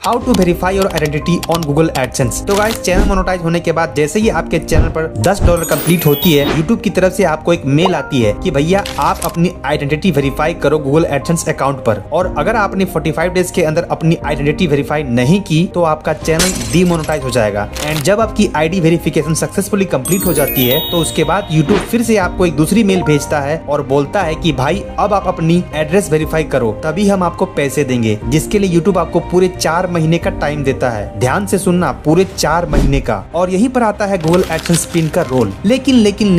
How to verify your identity on Google AdSense. तो guys, channel monetize होने के बाद जैसे ही आपके चैनल पर $10 कंप्लीट होती है, यूट्यूब की तरफ से आपको एक मेल आती है कि भैया आप अपनी आइडेंटिटी वेरीफाई करो गूगल एडसेंस अकाउंट पर। और अगर आपने 45 डेज के अंदर अपनी आइडेंटिटी वेरीफाई नहीं की तो आपका चैनल डीमोनेटाइज हो जाएगा। एंड जब आपकी आईडी वेरिफिकेशन सक्सेसफुली कंप्लीट हो जाती है तो उसके बाद यूट्यूब फिर से आपको एक दूसरी मेल भेजता है और बोलता है कि भाई अब आप अपनी एड्रेस वेरीफाई करो, तभी हम आपको पैसे देंगे। जिसके लिए यूट्यूब आपको पूरे 4 महीने का टाइम देता है। ध्यान से सुनना, पूरे 4 महीने का। और यहीं पर आता है गूगल एडसेंस पिन का रोल। लेकिन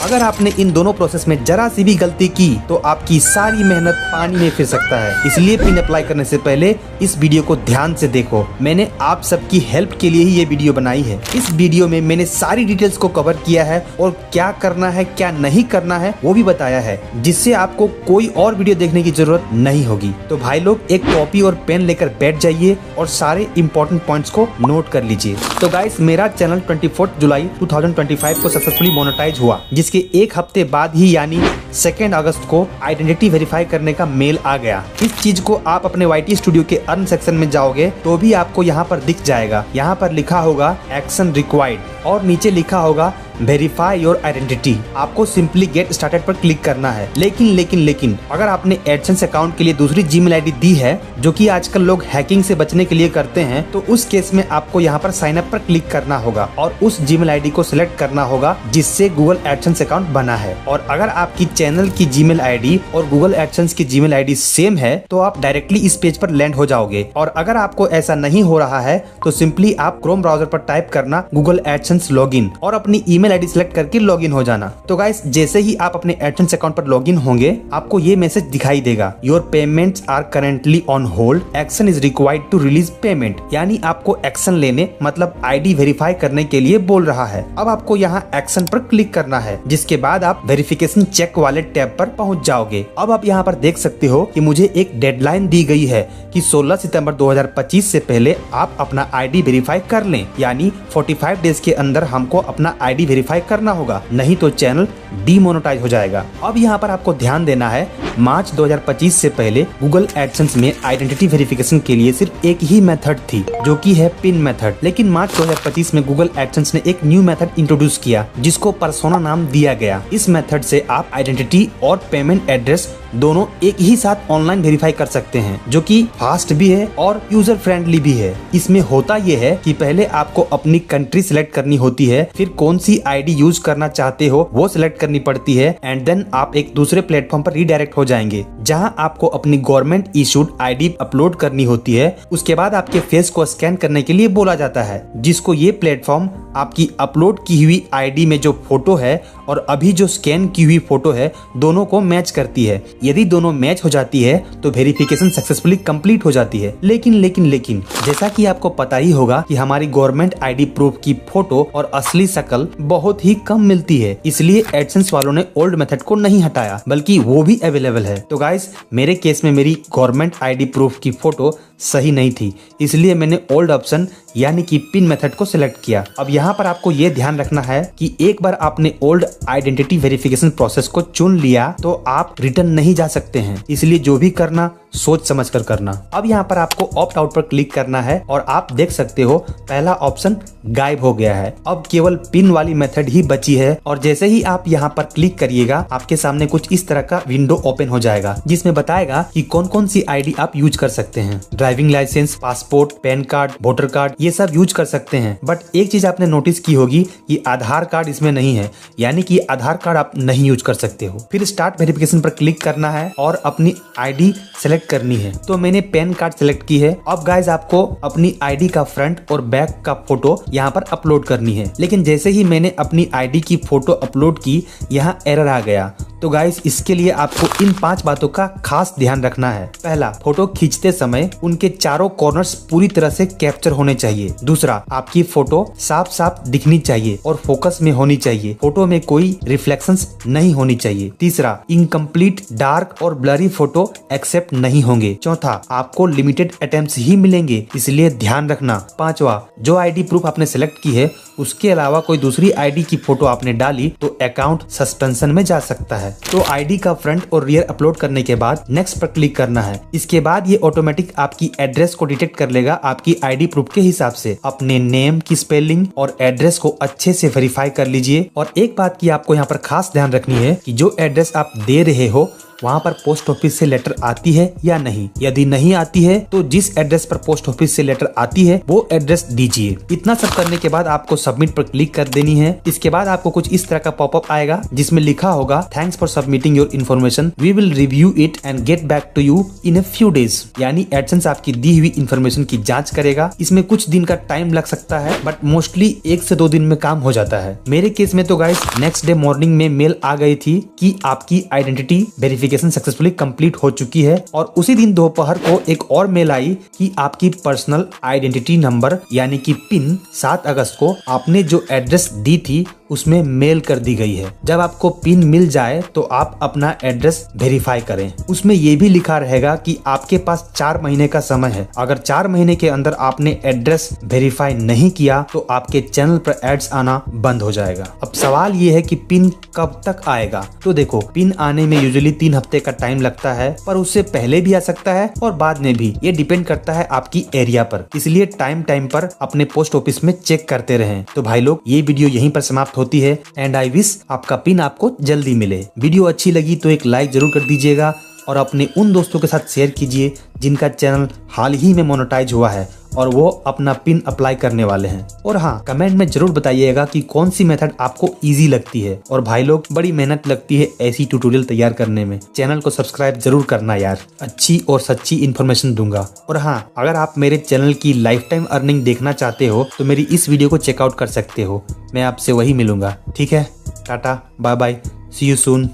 अगर आपने इन दोनों प्रोसेस में जरा सी भी गलती की तो आपकी सारी मेहनत पानी में फिर सकता है। इसलिए पिन अप्लाई करने से पहले इस वीडियो को ध्यान से देखो। मैंने आप सबकी हेल्प के लिए ही ये वीडियो बनाई है। इस वीडियो में मैंने सारी डिटेल्स को कवर किया है और क्या करना है क्या नहीं करना है वो भी बताया है, जिससे आपको कोई और वीडियो देखने की जरूरत नहीं होगी। तो भाई लोग, एक कॉपी और पेन लेकर बैठ जाइए और सारे इंपॉर्टेंट पॉइंट्स को नोट कर लीजिए। तो गाइस, मेरा चैनल 24 जुलाई 2025 को सक्सेसफुली मोनेटाइज हुआ, जिसके एक हफ्ते बाद ही यानी 2 अगस्त को आइडेंटिटी वेरीफाई करने का मेल आ गया। इस चीज को आप अपने YT स्टूडियो के अर्न सेक्शन में जाओगे तो भी आपको यहाँ पर दिख जाएगा। यहाँ पर लिखा होगा एक्शन रिक्वायर्ड और नीचे लिखा होगा वेरीफाई योर आइडेंटिटी। आपको सिंपली गेट स्टार्टेड पर क्लिक करना है। लेकिन अगर आपने एडसेंस अकाउंट के लिए दूसरी जीमेल आईडी दी है, जो कि आजकल लोग हैकिंग से बचने के लिए करते हैं, तो उस केस में आपको यहाँ पर साइन अप पर क्लिक करना होगा और उस जीमेल आईडी को सिलेक्ट करना होगा जिससे गूगल एडसेंस अकाउंट बना है। और अगर आपकी चैनल की जीमेल आईडी और गूगल एडसेंस की जीमेल आईडी सेम है तो आप डायरेक्टली इस पेज पर लैंड हो जाओगे। और अगर आपको ऐसा नहीं हो रहा है तो सिंपली आप क्रोम ब्राउजर पर टाइप करना गूगल एडसेंस लॉगिन और अपनी ईमेल आईडी सिलेक्ट करके लॉगिन हो जाना। तो गाइस, जैसे ही आप अपने एडसेंस अकाउंट पर लॉगिन होंगे, आपको ये मैसेज दिखाई देगा, your payments are currently on hold, action is required to release payment. यानी आपको एक्शन लेने मतलब आईडी वेरीफाई करने के लिए बोल रहा है। अब आपको यहाँ एक्शन पर क्लिक करना है, जिसके बाद आप वेरिफिकेशन चेक वाले टैब पर पहुंच जाओगे। अब आप यहाँ पर देख सकते हो कि मुझे एक डेडलाइन दी गई है कि 16 सितंबर 2025 से पहले आप अपना आईडी वेरीफाई कर लें। यानी 45 डेज के अंदर हमको अपना आईडी वेरीफाई करना होगा, नहीं तो चैनल डीमोनेटाइज हो जाएगा। अब यहाँ पर आपको ध्यान देना है, मार्च 2025 से पहले गूगल एडसेंस में आइडेंटिटी वेरिफिकेशन के लिए सिर्फ एक ही मेथड थी, जो कि है पिन मेथड। लेकिन मार्च 2025 में गूगल एडसेंस ने एक न्यू मेथड इंट्रोड्यूस किया, जिसको पर्सोना नाम दिया गया। इस मेथड से आप आइडेंटिटी और पेमेंट एड्रेस दोनों एक ही साथ ऑनलाइन वेरीफाई कर सकते हैं, जो कि फास्ट भी है और यूजर फ्रेंडली भी है। इसमें होता यह है कि पहले आपको अपनी कंट्री सिलेक्ट करनी होती है, फिर कौन सी आईडी यूज करना चाहते हो वो सिलेक्ट करनी पड़ती है, एंड देन आप एक दूसरे प्लेटफॉर्म पर रीडायरेक्ट हो जाएंगे, जहां आपको अपनी गवर्नमेंट इशूड आईडी अपलोड करनी होती है। उसके बाद आपके फेस को स्कैन करने के लिए बोला जाता है, जिसको ये प्लेटफॉर्म आपकी अपलोड की हुई आईडी में जो फोटो है और अभी जो स्कैन की हुई फोटो है दोनों को मैच करती है। यदि दोनों मैच हो जाती है तो वेरिफिकेशन सक्सेसफुली कंप्लीट हो जाती है। लेकिन जैसा कि आपको पता ही होगा कि हमारी गवर्नमेंट आईडी प्रूफ की फोटो और असली शक्ल बहुत ही कम मिलती है, इसलिए एडसेंस वालों ने ओल्ड मेथड को नहीं हटाया, बल्कि वो भी अवेलेबल है। तो गाइस, मेरे केस में मेरी गवर्नमेंट आईडी प्रूफ की फोटो सही नहीं थी, इसलिए मैंने ओल्ड ऑप्शन यानी कि पिन मेथड को सिलेक्ट किया। अब यहाँ पर आपको ये ध्यान रखना है कि एक बार आपने ओल्ड आइडेंटिटी वेरिफिकेशन प्रोसेस को चुन लिया तो आप रिटर्न नहीं जा सकते हैं, इसलिए जो भी करना सोच समझ कर करना। अब यहाँ पर आपको ऑप्ट आउट पर क्लिक करना है और आप देख सकते हो पहला ऑप्शन गायब हो गया है। अब केवल पिन वाली मेथड ही बची है और जैसे ही आप यहाँ पर क्लिक करिएगा, आपके सामने कुछ इस तरह का विंडो ओपन हो जाएगा, जिसमें बताएगा कि कौन कौन सी आईडी आप यूज कर सकते हैं। Driving licence, passport, PAN card, voter card, ये सब यूज कर सकते हैं। बट एक चीज आपने नोटिस की होगी कि आधार कार्ड इसमें नहीं है, यानी कि आधार कार्ड आप नहीं यूज कर सकते हो। फिर स्टार्ट वेरिफिकेशन पर क्लिक करना है और अपनी आईडी सेलेक्ट करनी है। तो मैंने पैन कार्ड सेलेक्ट की है। अब गाइज, आपको अपनी आईडी का फ्रंट और बैक का फोटो यहाँ पर अपलोड करनी है। लेकिन जैसे ही मैंने अपनी आईडी की फोटो अपलोड की, यहाँ एरर आ गया। तो गाइस, इसके लिए आपको इन 5 बातों का खास ध्यान रखना है। पहला, फोटो खींचते समय उनके चारों कॉर्नर्स पूरी तरह से कैप्चर होने चाहिए। दूसरा, आपकी फोटो साफ साफ दिखनी चाहिए और फोकस में होनी चाहिए। फोटो में कोई रिफ्लेक्शंस नहीं होनी चाहिए। तीसरा, इनकम्प्लीट, डार्क और ब्लरी फोटो एक्सेप्ट नहीं होंगे। चौथा, आपको लिमिटेड अटेम्प्ट्स ही मिलेंगे, इसलिए ध्यान रखना। पांचवा, जो आईडी प्रूफ आपने सेलेक्ट की है उसके अलावा कोई दूसरी आईडी की फोटो आपने डाली तो अकाउंट सस्पेंशन में जा सकता है। तो आईडी का फ्रंट और रियर अपलोड करने के बाद नेक्स्ट पर क्लिक करना है। इसके बाद ये ऑटोमेटिक आपकी एड्रेस को डिटेक्ट कर लेगा आपकी आईडी प्रूफ के हिसाब से। अपने नेम की स्पेलिंग और एड्रेस को अच्छे से वेरीफाई कर लीजिए। और एक बात की आपको यहाँ पर खास ध्यान रखनी है कि जो एड्रेस आप दे रहे हो वहाँ पर पोस्ट ऑफिस से लेटर आती है या नहीं। यदि नहीं आती है तो जिस एड्रेस पर पोस्ट ऑफिस से लेटर आती है वो एड्रेस दीजिए। इतना सब करने के बाद आपको सबमिट पर क्लिक कर देनी है। इसके बाद आपको कुछ इस तरह का पॉपअप आएगा जिसमें लिखा होगा thanks for submitting your information, we will review it and get back to you in a few days. यानी एडसेंस आपकी दी हुई इन्फॉर्मेशन की जाँच करेगा। इसमें कुछ दिन का टाइम लग सकता है बट मोस्टली 1 से 2 दिन में काम हो जाता है। मेरे केस में तो गाइस नेक्स्ट डे मॉर्निंग में मेल आ गई थी कि आपकी आइडेंटिटी वेरिफिकेशन सक्सेसफुली कंप्लीट हो चुकी है। और उसी दिन दोपहर को एक और मेल आई कि आपकी पर्सनल आइडेंटिटी नंबर यानी कि पिन 7 अगस्त को आपने जो एड्रेस दी थी उसमें मेल कर दी गई है। जब आपको पिन मिल जाए तो आप अपना एड्रेस वेरीफाई करें। उसमें ये भी लिखा रहेगा कि आपके पास 4 महीने का समय है। अगर 4 महीने के अंदर आपने एड्रेस वेरीफाई नहीं किया तो आपके चैनल पर एड्स आना बंद हो जाएगा। अब सवाल ये है कि पिन कब तक आएगा। तो देखो, पिन आने में यूजुअली 3 हफ्ते का टाइम लगता है, पर उससे पहले भी आ सकता है और बाद में भी। ये डिपेंड करता है आपकी एरिया पर। इसलिए टाइम पर अपने पोस्ट ऑफिस में चेक करते रहें। तो भाई लोग, ये वीडियो यहीं पर समाप्त होती है एंड आई विश आपका पिन आपको जल्दी मिले। वीडियो अच्छी लगी तो एक लाइक जरूर कर दीजिएगा और अपने उन दोस्तों के साथ शेयर कीजिए जिनका चैनल हाल ही में मोनेटाइज हुआ है और वो अपना पिन अप्लाई करने वाले हैं। और हाँ, कमेंट में जरूर बताइएगा कि कौन सी मेथड आपको इजी लगती है। और भाई लोग, बड़ी मेहनत लगती है ऐसी ट्यूटोरियल तैयार करने में। चैनल को सब्सक्राइब जरूर करना यार, अच्छी और सच्ची इन्फॉर्मेशन दूंगा। और हाँ, अगर आप मेरे चैनल की लाइफ टाइम अर्निंग देखना चाहते हो तो मेरी इस वीडियो को चेकआउट कर सकते हो। मैं आपसे वही मिलूंगा। ठीक है, tata, bye bye, see you soon.